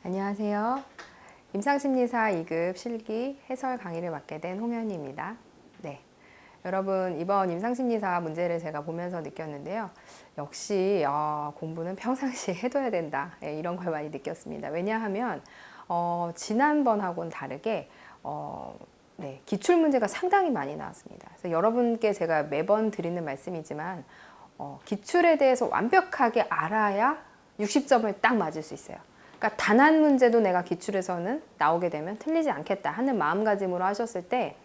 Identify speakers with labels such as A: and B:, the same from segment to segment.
A: 안녕하세요. 임상심리사 2급 실기 해설 강의를 맡게 된 홍현희입니다. 네, 여러분 이번 임상심리사 문제를 제가 보면서 느꼈는데요. 역시 공부는 평상시에 해둬야 된다. 이런 걸 많이 느꼈습니다. 왜냐하면 지난번하고는 다르게 네, 기출 문제가 상당히 많이 나왔습니다. 그래서 여러분께 제가 매번 드리는 말씀이지만 기출에 대해서 완벽하게 알아야 60점을 딱 맞을 수 있어요. 그러니까 단 한 문제도 내가 기출에서는 나오게 되면 틀리지 않겠다 하는 마음가짐으로 하셨을 때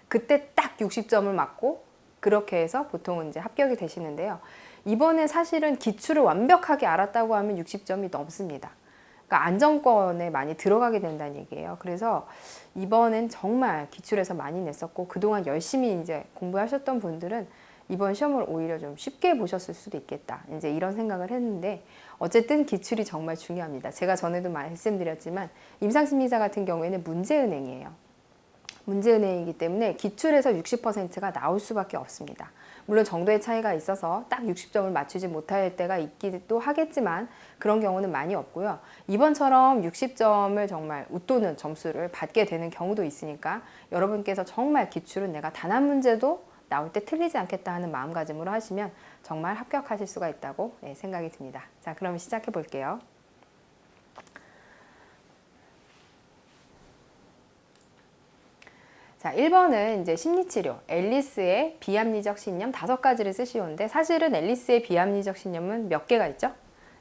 A: 그때 딱 60점을 맞고 그렇게 해서 보통은 이제 합격이 되시는데요. 이번에 사실은 기출을 완벽하게 알았다고 하면 60점이 넘습니다. 그러니까 안정권에 많이 들어가게 된다는 얘기예요. 그래서 이번엔 정말 기출에서 많이 냈었고 그동안 열심히 이제 공부하셨던 분들은 이번 시험을 오히려 좀 쉽게 보셨을 수도 있겠다. 이제 이런 생각을 했는데 어쨌든 기출이 정말 중요합니다. 제가 전에도 말씀드렸지만 임상심리사 같은 경우에는 문제은행이에요. 문제은행이기 때문에 기출에서 60%가 나올 수밖에 없습니다. 물론 정도의 차이가 있어서 딱 60점을 맞추지 못할 때가 있기도 하겠지만 그런 경우는 많이 없고요. 이번처럼 60점을 정말 웃도는 점수를 받게 되는 경우도 있으니까 여러분께서 정말 기출은 내가 단 한 문제도 나올 때 틀리지 않겠다 하는 마음가짐으로 하시면 정말 합격하실 수가 있다고 생각이 듭니다. 자, 그럼 시작해 볼게요. 자, 1번은 이제 심리치료, 앨리스의 비합리적 신념 5가지를 쓰시오는데 사실은 앨리스의 비합리적 신념은 몇 개가 있죠?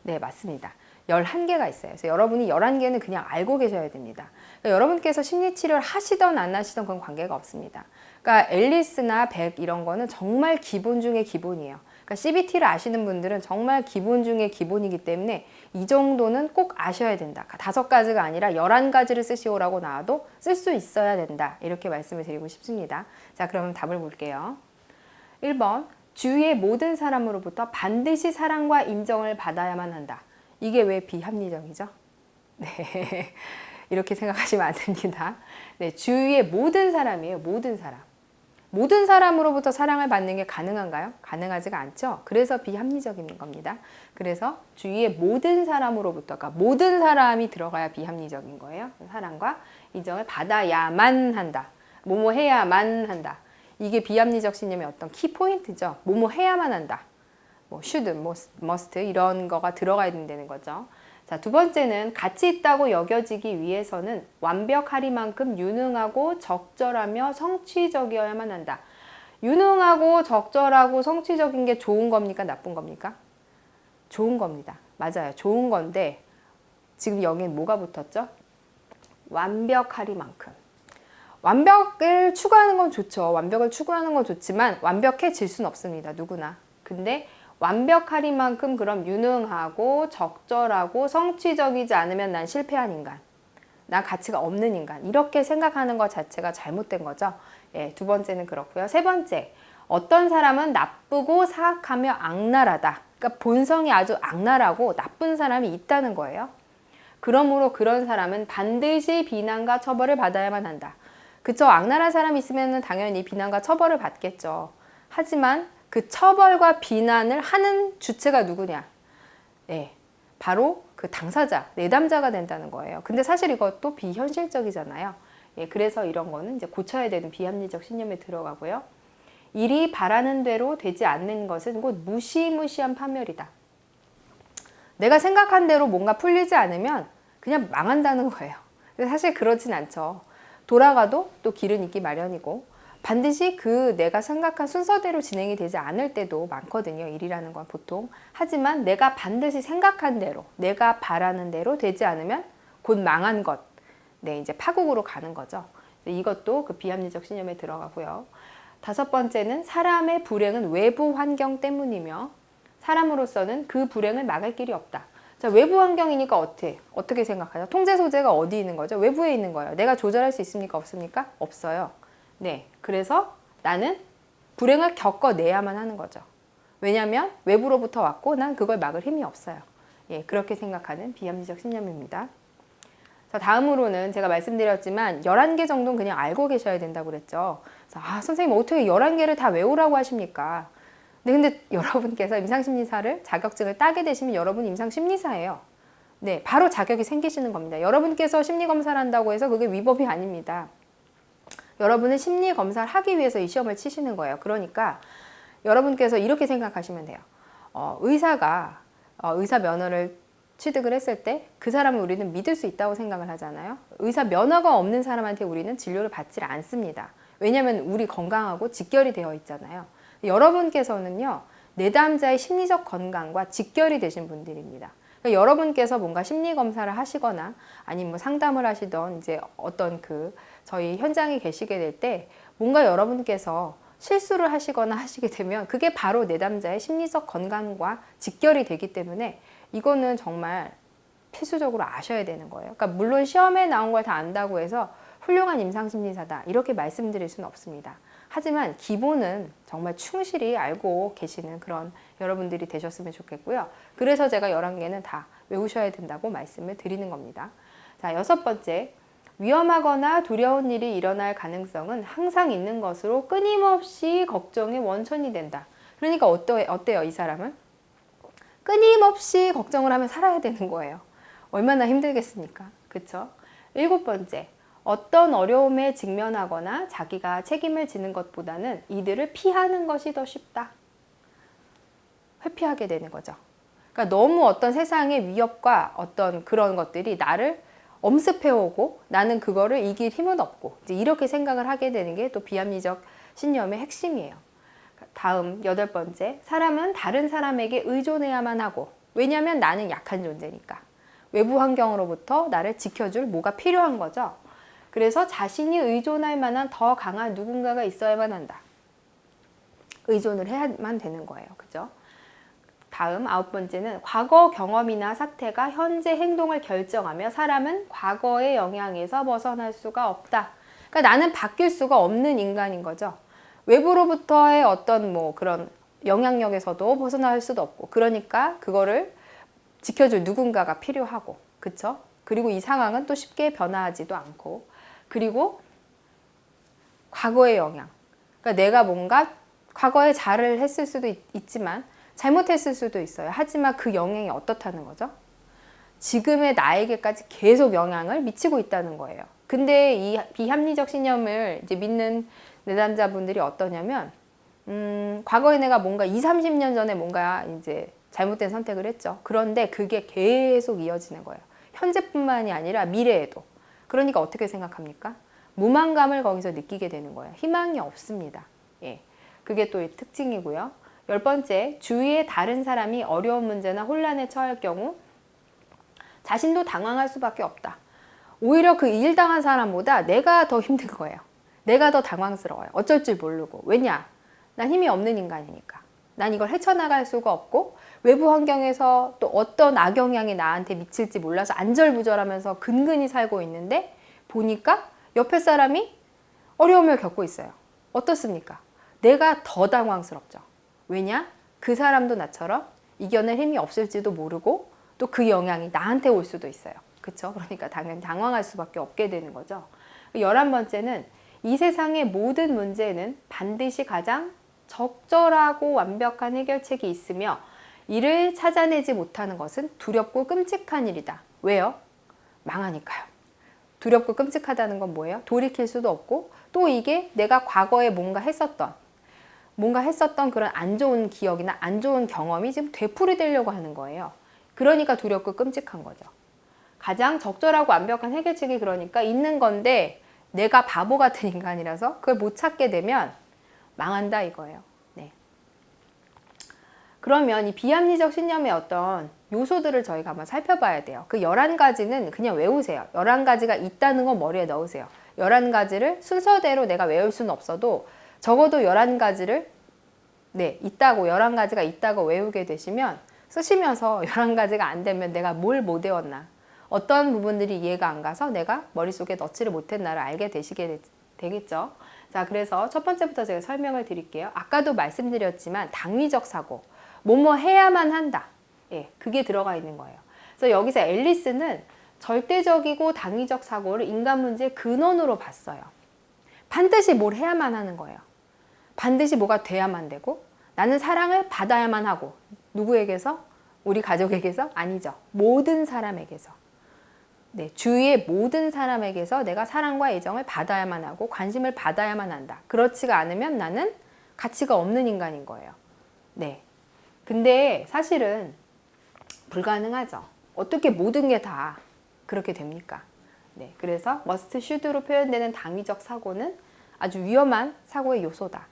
A: 네, 맞습니다. 11개가 있어요. 그래서 여러분이 11개는 그냥 알고 계셔야 됩니다. 그러니까 여러분께서 심리치료를 하시던 안 하시던 그건 관계가 없습니다. 그러니까 앨리스나 백 이런 거는 정말 기본 중에 기본이에요. 그러니까 CBT를 아시는 분들은 정말 기본 중에 기본이기 때문에 이 정도는 꼭 아셔야 된다. 5가지가 아니라 11가지를 쓰시오라고 나와도 쓸 수 있어야 된다. 이렇게 말씀을 드리고 싶습니다. 자, 그러면 답을 볼게요. 1번, 주위의 모든 사람으로부터 반드시 사랑과 인정을 받아야만 한다. 이게 왜 비합리적이죠? 네. 이렇게 생각하시면 안 됩니다. 네, 주위의 모든 사람이에요. 모든 사람. 모든 사람으로부터 사랑을 받는 게 가능한가요? 가능하지가 않죠. 그래서 비합리적인 겁니다. 그래서 주위의 모든 사람으로부터, 그러니까 모든 사람이 들어가야 비합리적인 거예요. 사랑과 인정을 받아야만 한다. 뭐뭐 해야만 한다. 이게 비합리적 신념의 어떤 키포인트죠. 뭐뭐 해야만 한다. 뭐 should, must 이런 거가 들어가야 된다는 거죠. 자, 두 번째는 가치 있다고 여겨지기 위해서는 완벽하리만큼 유능하고 적절하며 성취적이어야만 한다. 유능하고 적절하고 성취적인 게 좋은 겁니까? 나쁜 겁니까? 좋은 겁니다. 맞아요. 좋은 건데 지금 여기엔 뭐가 붙었죠? 완벽하리만큼. 완벽을 추구하는 건 좋죠. 완벽을 추구하는 건 좋지만 완벽해질 수는 없습니다. 누구나. 근데 완벽하리만큼 그럼 유능하고 적절하고 성취적이지 않으면 난 실패한 인간, 난 가치가 없는 인간 이렇게 생각하는 것 자체가 잘못된 거죠. 예, 두 번째는 그렇고요. 세 번째, 어떤 사람은 나쁘고 사악하며 악랄하다. 그러니까 본성이 아주 악랄하고 나쁜 사람이 있다는 거예요. 그러므로 그런 사람은 반드시 비난과 처벌을 받아야만 한다. 그쵸? 악랄한 사람이 있으면 당연히 비난과 처벌을 받겠죠. 하지만 그 처벌과 비난을 하는 주체가 누구냐? 네, 바로 그 당사자, 내담자가 된다는 거예요. 근데 사실 이것도 비현실적이잖아요. 예, 그래서 이런 거는 이제 고쳐야 되는 비합리적 신념에 들어가고요. 일이 바라는 대로 되지 않는 것은 곧 무시무시한 파멸이다. 내가 생각한 대로 뭔가 풀리지 않으면 그냥 망한다는 거예요. 근데 사실 그렇진 않죠. 돌아가도 또 길은 있기 마련이고 반드시 그 내가 생각한 순서대로 진행이 되지 않을 때도 많거든요. 일이라는 건 보통. 하지만 내가 반드시 생각한 대로, 내가 바라는 대로 되지 않으면 곧 망한 것. 네, 이제 파국으로 가는 거죠. 이것도 그 비합리적 신념에 들어가고요. 5번째는 사람의 불행은 외부 환경 때문이며 사람으로서는 그 불행을 막을 길이 없다. 자, 외부 환경이니까 어떻게 생각하죠? 통제 소재가 어디 있는 거죠? 외부에 있는 거예요. 내가 조절할 수 있습니까? 없습니까? 없어요. 네, 그래서 나는 불행을 겪어내야만 하는 거죠. 왜냐하면 외부로부터 왔고 난 그걸 막을 힘이 없어요. 예, 그렇게 생각하는 비합리적 신념입니다. 자, 다음으로는 제가 말씀드렸지만 11개 정도는 그냥 알고 계셔야 된다고 그랬죠. 그래서, 선생님 어떻게 11개를 다 외우라고 하십니까? 네, 근데 여러분께서 임상심리사를 자격증을 따게 되시면 여러분 임상심리사예요. 네, 바로 자격이 생기시는 겁니다. 여러분께서 심리검사를 한다고 해서 그게 위법이 아닙니다. 여러분은 심리검사를 하기 위해서 이 시험을 치시는 거예요. 그러니까 여러분께서 이렇게 생각하시면 돼요. 의사가 의사 면허를 취득을 했을 때 그 사람을 우리는 믿을 수 있다고 생각을 하잖아요. 의사 면허가 없는 사람한테 우리는 진료를 받지 않습니다. 왜냐하면 우리 건강하고 직결이 되어 있잖아요. 여러분께서는요, 내담자의 심리적 건강과 직결이 되신 분들입니다. 그러니까 여러분께서 뭔가 심리 검사를 하시거나 아니면 뭐 상담을 하시던 이제 어떤 저희 현장에 계시게 될 때 뭔가 여러분께서 실수를 하시거나 하시게 되면 그게 바로 내담자의 심리적 건강과 직결이 되기 때문에 이거는 정말 필수적으로 아셔야 되는 거예요. 그러니까 물론 시험에 나온 걸 다 안다고 해서 훌륭한 임상심리사다 이렇게 말씀드릴 수는 없습니다. 하지만 기본은 정말 충실히 알고 계시는 그런 여러분들이 되셨으면 좋겠고요. 그래서 제가 11개는 다 외우셔야 된다고 말씀을 드리는 겁니다. 자, 6번째. 위험하거나 두려운 일이 일어날 가능성은 항상 있는 것으로 끊임없이 걱정의 원천이 된다. 그러니까 어때요, 이 사람은? 끊임없이 걱정을 하며 살아야 되는 거예요. 얼마나 힘들겠습니까? 그쵸? 7번째. 어떤 어려움에 직면하거나 자기가 책임을 지는 것보다는 이들을 피하는 것이 더 쉽다. 회피하게 되는 거죠. 그러니까 너무 어떤 세상의 위협과 어떤 그런 것들이 나를 엄습해오고 나는 그거를 이길 힘은 없고 이제 이렇게 생각을 하게 되는 게 또 비합리적 신념의 핵심이에요. 다음 8번째. 사람은 다른 사람에게 의존해야만 하고, 왜냐하면 나는 약한 존재니까. 외부 환경으로부터 나를 지켜줄 뭐가 필요한 거죠. 그래서 자신이 의존할 만한 더 강한 누군가가 있어야만 한다. 의존을 해야만 되는 거예요. 그죠? 다음 9번째는 과거 경험이나 사태가 현재 행동을 결정하며 사람은 과거의 영향에서 벗어날 수가 없다. 그러니까 나는 바뀔 수가 없는 인간인 거죠. 외부로부터의 어떤 뭐 그런 영향력에서도 벗어날 수도 없고, 그러니까 그거를 지켜줄 누군가가 필요하고, 그쵸? 그리고 이 상황은 또 쉽게 변화하지도 않고, 그리고 과거의 영향. 그러니까 내가 뭔가 과거에 잘을 했을 수도 있지만 잘못했을 수도 있어요. 하지만 그 영향이 어떻다는 거죠? 지금의 나에게까지 계속 영향을 미치고 있다는 거예요. 근데 이 비합리적 신념을 이제 믿는 내담자분들이 어떠냐면, 과거에 내가 뭔가 20, 30년 전에 뭔가 이제 잘못된 선택을 했죠. 그런데 그게 계속 이어지는 거예요. 현재뿐만이 아니라 미래에도. 그러니까 어떻게 생각합니까? 무망감을 거기서 느끼게 되는 거예요. 희망이 없습니다. 예. 그게 또 특징이고요. 10번째, 주위에 다른 사람이 어려운 문제나 혼란에 처할 경우 자신도 당황할 수밖에 없다. 오히려 그 일 당한 사람보다 내가 더 힘든 거예요. 내가 더 당황스러워요. 어쩔 줄 모르고. 왜냐? 난 힘이 없는 인간이니까. 난 이걸 헤쳐나갈 수가 없고 외부 환경에서 또 어떤 악영향이 나한테 미칠지 몰라서 안절부절하면서 근근히 살고 있는데 보니까 옆에 사람이 어려움을 겪고 있어요. 어떻습니까? 내가 더 당황스럽죠. 왜냐? 그 사람도 나처럼 이겨낼 힘이 없을지도 모르고 또 그 영향이 나한테 올 수도 있어요. 그쵸? 그러니까 당연히 당황할 수밖에 없게 되는 거죠. 11번째는 이 세상의 모든 문제는 반드시 가장 적절하고 완벽한 해결책이 있으며 이를 찾아내지 못하는 것은 두렵고 끔찍한 일이다. 왜요? 망하니까요. 두렵고 끔찍하다는 건 뭐예요? 돌이킬 수도 없고 또 이게 내가 과거에 뭔가 했었던 그런 안 좋은 기억이나 안 좋은 경험이 지금 되풀이되려고 하는 거예요. 그러니까 두렵고 끔찍한 거죠. 가장 적절하고 완벽한 해결책이 그러니까 있는 건데 내가 바보 같은 인간이라서 그걸 못 찾게 되면 망한다 이거예요. 네. 그러면 이 비합리적 신념의 어떤 요소들을 저희가 한번 살펴봐야 돼요. 그 11가지는 그냥 외우세요. 11가지가 있다는 건 머리에 넣으세요. 11가지를 순서대로 내가 외울 수는 없어도 적어도 11가지를 있다고 11가지가 있다고 외우게 되시면 쓰시면서 11가지가 안 되면 내가 뭘 못 외웠나, 어떤 부분들이 이해가 안 가서 내가 머릿속에 넣지를 못했나를 알게 되겠죠. 자, 그래서 첫 번째부터 제가 설명을 드릴게요. 아까도 말씀드렸지만 당위적 사고, 뭐뭐 해야만 한다. 예, 그게 들어가 있는 거예요. 그래서 여기서 앨리스는 절대적이고 당위적 사고를 인간 문제의 근원으로 봤어요. 반드시 뭘 해야만 하는 거예요. 반드시 뭐가 돼야만 되고 나는 사랑을 받아야만 하고 누구에게서? 우리 가족에게서? 아니죠. 모든 사람에게서. 네, 주위의 모든 사람에게서 내가 사랑과 애정을 받아야만 하고 관심을 받아야만 한다. 그렇지가 않으면 나는 가치가 없는 인간인 거예요. 네. 근데 사실은 불가능하죠. 어떻게 모든 게 다 그렇게 됩니까? 네. 그래서 must, should로 표현되는 당위적 사고는 아주 위험한 사고의 요소다.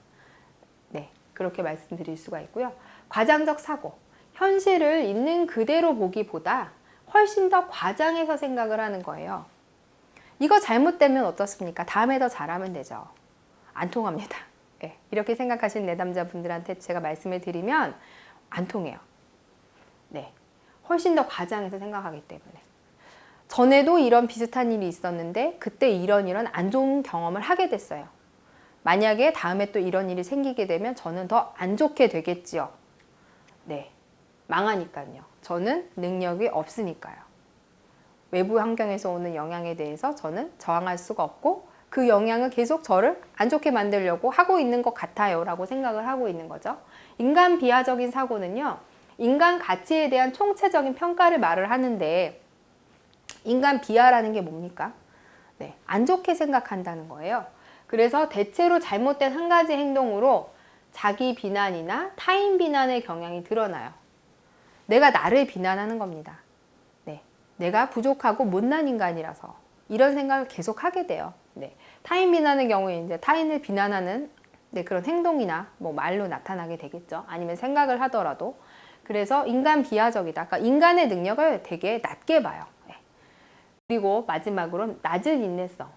A: 네. 그렇게 말씀드릴 수가 있고요. 과장적 사고. 현실을 있는 그대로 보기보다 훨씬 더 과장해서 생각을 하는 거예요. 이거 잘못되면 어떻습니까? 다음에 더 잘하면 되죠. 안 통합니다. 네, 이렇게 생각하시는 내담자분들한테 제가 말씀을 드리면 안 통해요. 네, 훨씬 더 과장해서 생각하기 때문에. 전에도 이런 비슷한 일이 있었는데 그때 이런 안 좋은 경험을 하게 됐어요. 만약에 다음에 또 이런 일이 생기게 되면 저는 더 안 좋게 되겠지요. 네, 망하니까요. 저는 능력이 없으니까요. 외부 환경에서 오는 영향에 대해서 저는 저항할 수가 없고 그 영향은 계속 저를 안 좋게 만들려고 하고 있는 것 같아요 라고 생각을 하고 있는 거죠. 인간 비하적인 사고는요, 인간 가치에 대한 총체적인 평가를 말을 하는데 인간 비하라는 게 뭡니까? 네, 안 좋게 생각한다는 거예요. 그래서 대체로 잘못된 한 가지 행동으로 자기 비난이나 타인 비난의 경향이 드러나요. 내가 나를 비난하는 겁니다. 네, 내가 부족하고 못난 인간이라서 이런 생각을 계속 하게 돼요. 네, 타인 비난의 경우에 이제 타인을 비난하는 그런 행동이나 뭐 말로 나타나게 되겠죠. 아니면 생각을 하더라도. 그래서 인간 비하적이다. 그러니까 인간의 능력을 되게 낮게 봐요. 네. 그리고 마지막으로는 낮은 인내성.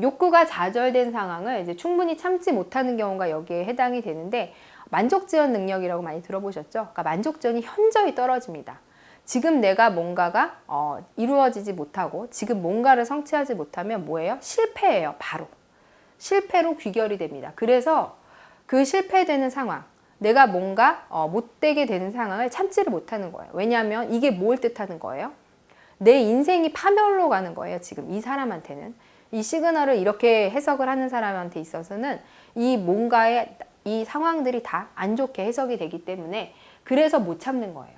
A: 욕구가 좌절된 상황을 이제 충분히 참지 못하는 경우가 여기에 해당이 되는데 만족지원 능력이라고 많이 들어보셨죠? 그러니까 만족지원이 현저히 떨어집니다. 지금 내가 뭔가가 이루어지지 못하고 지금 뭔가를 성취하지 못하면 뭐예요? 실패예요. 바로. 실패로 귀결이 됩니다. 그래서 그 실패되는 상황, 내가 뭔가 못되게 되는 상황을 참지를 못하는 거예요. 왜냐하면 이게 뭘 뜻하는 거예요? 내 인생이 파멸로 가는 거예요. 지금 이 사람한테는. 이 시그널을 이렇게 해석을 하는 사람한테 있어서는 이 뭔가의 이 상황들이 다 안 좋게 해석이 되기 때문에 그래서 못 참는 거예요.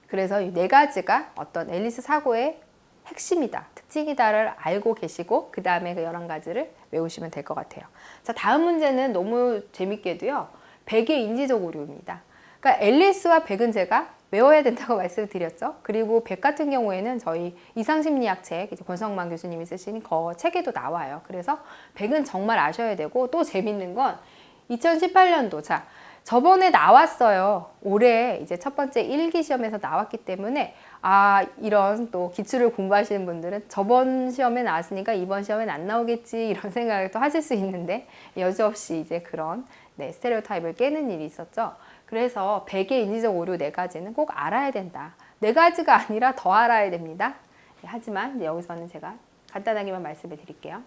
A: 그래서 이 네 가지가 어떤 앨리스 사고의 핵심이다, 특징이다를 알고 계시고 그 다음에 그 11가지를 외우시면 될 것 같아요. 자, 다음 문제는 너무 재밌게도요. 백의 인지적 오류입니다. 그러니까 앨리스와 백은 제가 외워야 된다고 말씀을 드렸죠. 그리고 백 같은 경우에는 저희 이상심리학 책, 이제 권성만 교수님이 쓰신 그 책에도 나와요. 그래서 백은 정말 아셔야 되고 또 재밌는 건 2018년도, 자, 저번에 나왔어요. 올해 이제 첫 번째 일기 시험에서 나왔기 때문에 이런 또 기출을 공부하시는 분들은 저번 시험에 나왔으니까 이번 시험엔 안 나오겠지 이런 생각을 또 하실 수 있는데 여지없이 이제 그런 스테레오타입을 깨는 일이 있었죠. 그래서 백의 인지적 오류 4가지는 꼭 알아야 된다. 4가지가 아니라 더 알아야 됩니다. 하지만 이제 여기서는 제가 간단하게만 말씀을 드릴게요.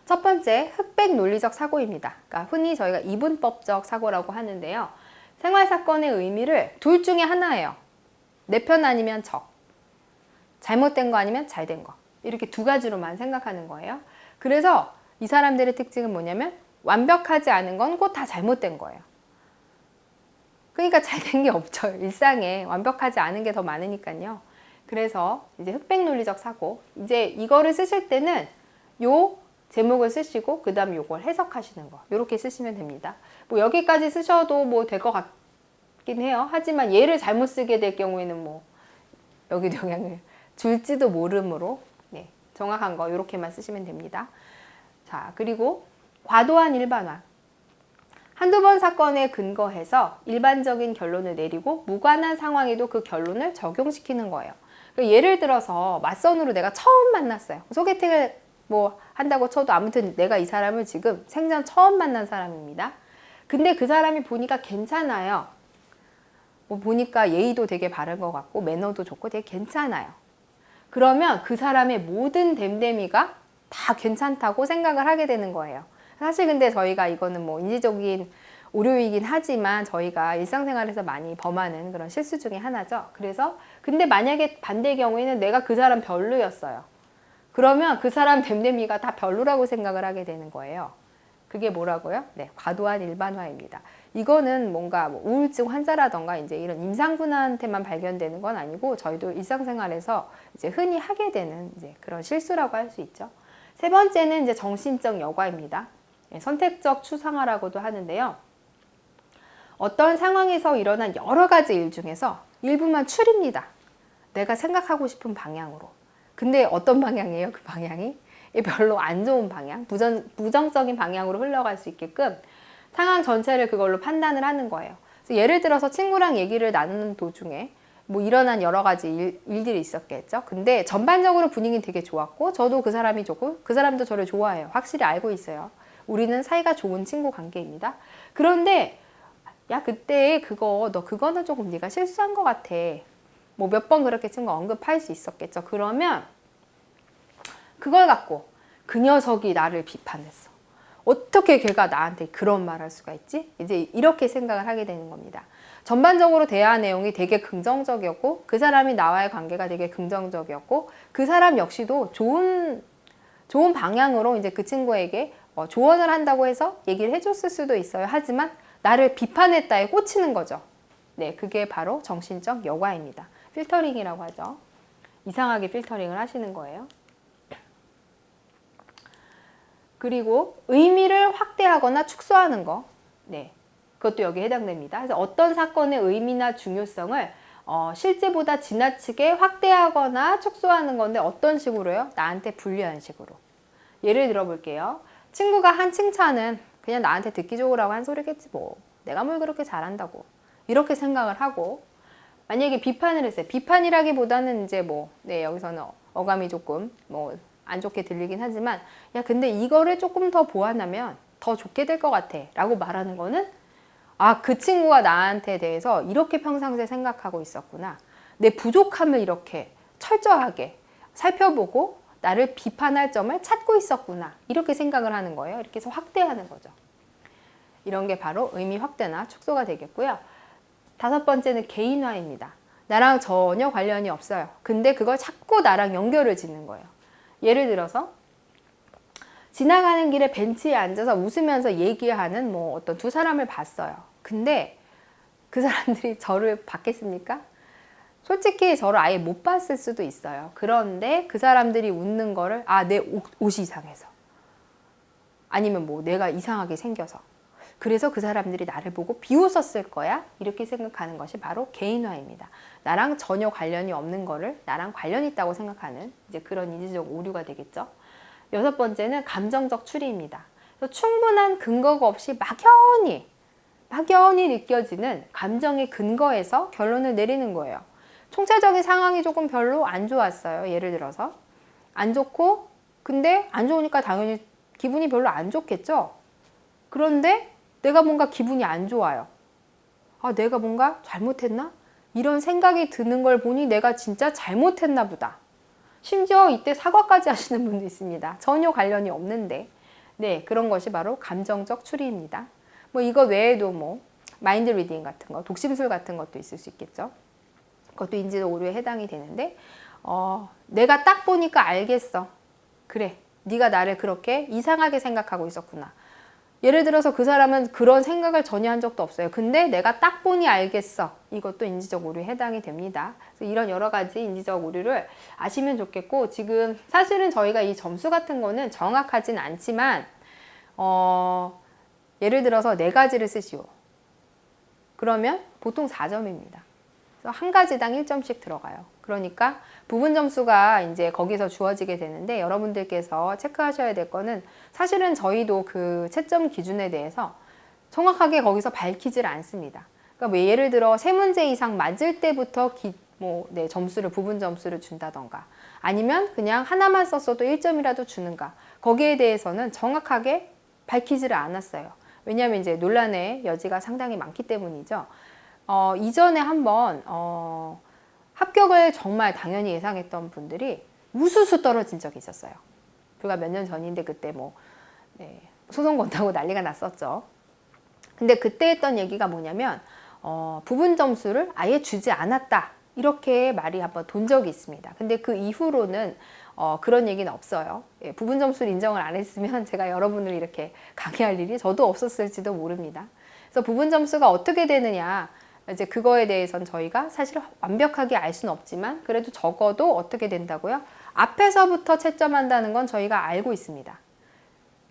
A: 첫 번째, 흑백 논리적 사고입니다. 그러니까 흔히 저희가 이분법적 사고라고 하는데요. 생활사건의 의미를 둘 중에 하나예요. 내 편 아니면 적. 잘못된 거 아니면 잘된 거. 이렇게 2가지로만 생각하는 거예요. 그래서 이 사람들의 특징은 뭐냐면 완벽하지 않은 건 곧 다 잘못된 거예요. 그러니까 잘된 게 없죠. 일상에 완벽하지 않은 게 더 많으니까요. 그래서 이제 흑백 논리적 사고. 이제 이거를 쓰실 때는 요 제목을 쓰시고 그 다음 요걸 해석하시는 거 이렇게 쓰시면 됩니다. 뭐 여기까지 쓰셔도 뭐 될 것 같긴 해요. 하지만 얘를 잘못 쓰게 될 경우에는 뭐 여기도 영향을 줄지도 모르므로 정확한 거 이렇게만 쓰시면 됩니다. 자, 그리고 과도한 일반화. 한두 번 사건에 근거해서 일반적인 결론을 내리고 무관한 상황에도 그 결론을 적용시키는 거예요. 그러니까 예를 들어서 맞선으로 내가 처음 만났어요. 소개팅을 뭐 한다고 쳐도 아무튼 내가 이 사람을 지금 생전 처음 만난 사람입니다. 근데 그 사람이 보니까 괜찮아요. 뭐 보니까 예의도 되게 바른 것 같고 매너도 좋고 되게 괜찮아요. 그러면 그 사람의 모든 됨됨이가 다 괜찮다고 생각을 하게 되는 거예요. 사실 근데 저희가 이거는 뭐 인지적인 오류이긴 하지만 저희가 일상생활에서 많이 범하는 그런 실수 중에 하나죠. 그래서 근데 만약에 반대의 경우에는 내가 그 사람 별로였어요. 그러면 그 사람 됨됨이가 다 별로라고 생각을 하게 되는 거예요. 그게 뭐라고요? 네, 과도한 일반화입니다. 이거는 뭔가 뭐 우울증 환자라던가 이제 이런 임산부한테만 발견되는 건 아니고 저희도 일상생활에서 이제 흔히 하게 되는 이제 그런 실수라고 할 수 있죠. 세 번째는 이제 정신적 여과입니다. 선택적 추상화라고도 하는데요. 어떤 상황에서 일어난 여러 가지 일 중에서 일부만 추립니다. 내가 생각하고 싶은 방향으로. 근데 어떤 방향이에요? 그 방향이 별로 안 좋은 방향, 부정적인 방향으로 흘러갈 수 있게끔 상황 전체를 그걸로 판단을 하는 거예요. 그래서 예를 들어서 친구랑 얘기를 나누는 도중에 뭐 일어난 여러 가지 일들이 있었겠죠. 근데 전반적으로 분위기는 되게 좋았고 저도 그 사람이 좋고 그 사람도 저를 좋아해요. 확실히 알고 있어요. 우리는 사이가 좋은 친구 관계입니다. 그런데 야 그때 너 그거는 조금 네가 실수한 것 같아. 뭐 몇 번 그렇게 친구 언급할 수 있었겠죠. 그러면 그걸 갖고 그 녀석이 나를 비판했어. 어떻게 걔가 나한테 그런 말 할 수가 있지? 이제 이렇게 생각을 하게 되는 겁니다. 전반적으로 대화 내용이 되게 긍정적이었고 그 사람이 나와의 관계가 되게 긍정적이었고 그 사람 역시도 좋은 방향으로 이제 그 친구에게 조언을 한다고 해서 얘기를 해줬을 수도 있어요. 하지만 나를 비판했다에 꽂히는 거죠. 네, 그게 바로 정신적 여과입니다. 필터링이라고 하죠. 이상하게 필터링을 하시는 거예요. 그리고 의미를 확대하거나 축소하는 거. 네, 그것도 여기에 해당됩니다. 그래서 어떤 사건의 의미나 중요성을 실제보다 지나치게 확대하거나 축소하는 건데 어떤 식으로요? 나한테 불리한 식으로. 예를 들어 볼게요. 친구가 한 칭찬은 그냥 나한테 듣기 좋으라고 한 소리겠지 뭐. 내가 뭘 그렇게 잘한다고. 이렇게 생각을 하고 만약에 비판을 했어요. 비판이라기보다는 이제 뭐 여기서는 어감이 조금 뭐 안 좋게 들리긴 하지만 야 근데 이거를 조금 더 보완하면 더 좋게 될 것 같아 라고 말하는 거는 아, 그 친구가 나한테 대해서 이렇게 평상시에 생각하고 있었구나. 내 부족함을 이렇게 철저하게 살펴보고 나를 비판할 점을 찾고 있었구나. 이렇게 생각을 하는 거예요. 이렇게 해서 확대하는 거죠. 이런 게 바로 의미 확대나 축소가 되겠고요. 다섯 번째는 개인화입니다. 나랑 전혀 관련이 없어요. 근데 그걸 자꾸 나랑 연결을 짓는 거예요. 예를 들어서 지나가는 길에 벤치에 앉아서 웃으면서 얘기하는 뭐 어떤 두 사람을 봤어요. 근데 그 사람들이 저를 봤겠습니까? 솔직히 저를 아예 못 봤을 수도 있어요. 그런데 그 사람들이 웃는 거를 내 옷이 이상해서 아니면 뭐 내가 이상하게 생겨서 그래서 그 사람들이 나를 보고 비웃었을 거야 이렇게 생각하는 것이 바로 개인화입니다. 나랑 전혀 관련이 없는 거를 나랑 관련 있다고 생각하는 이제 그런 인지적 오류가 되겠죠. 여섯 번째는 감정적 추리입니다. 충분한 근거가 없이 막연히 느껴지는 감정의 근거에서 결론을 내리는 거예요. 총체적인 상황이 조금 별로 안 좋았어요. 예를 들어서 안 좋고 근데 안 좋으니까 당연히 기분이 별로 안 좋겠죠. 그런데 내가 뭔가 기분이 안 좋아요. 내가 뭔가 잘못했나? 이런 생각이 드는 걸 보니 내가 진짜 잘못했나 보다. 심지어 이때 사과까지 하시는 분도 있습니다. 전혀 관련이 없는데. 네, 그런 것이 바로 감정적 추리입니다. 뭐 이거 외에도 뭐 마인드 리딩 같은 거, 독심술 같은 것도 있을 수 있겠죠. 그것도 인지적 오류에 해당이 되는데 내가 딱 보니까 알겠어. 그래, 네가 나를 그렇게 이상하게 생각하고 있었구나. 예를 들어서 그 사람은 그런 생각을 전혀 한 적도 없어요. 근데 내가 딱 보니 알겠어. 이것도 인지적 오류에 해당이 됩니다. 그래서 이런 여러 가지 인지적 오류를 아시면 좋겠고 지금 사실은 저희가 이 점수 같은 거는 정확하진 않지만 예를 들어서 네 가지를 쓰시오. 그러면 보통 4점입니다. 그래서 한 가지당 1점씩 들어가요. 그러니까 부분 점수가 이제 거기서 주어지게 되는데 여러분들께서 체크하셔야 될 거는 사실은 저희도 그 채점 기준에 대해서 정확하게 거기서 밝히질 않습니다. 그러니까 뭐 예를 들어 3문제 이상 맞을 때부터 점수를 부분 점수를 준다던가 아니면 그냥 하나만 썼어도 1점이라도 주는가 거기에 대해서는 정확하게 밝히지를 않았어요. 왜냐하면 이제 논란의 여지가 상당히 많기 때문이죠. 이전에 한번 합격을 정말 당연히 예상했던 분들이 우수수 떨어진 적이 있었어요. 불과 몇 년 전인데 그때 소송 건다고 난리가 났었죠. 근데 그때 했던 얘기가 뭐냐면 부분 점수를 아예 주지 않았다. 이렇게 말이 한번 돈 적이 있습니다. 근데 그 이후로는 그런 얘기는 없어요. 부분 점수를 인정을 안 했으면 제가 여러분을 이렇게 강의할 일이 저도 없었을지도 모릅니다. 그래서 부분 점수가 어떻게 되느냐, 이제 그거에 대해서는 저희가 사실 완벽하게 알 수는 없지만 그래도 적어도 어떻게 된다고요? 앞에서부터 채점한다는 건 저희가 알고 있습니다.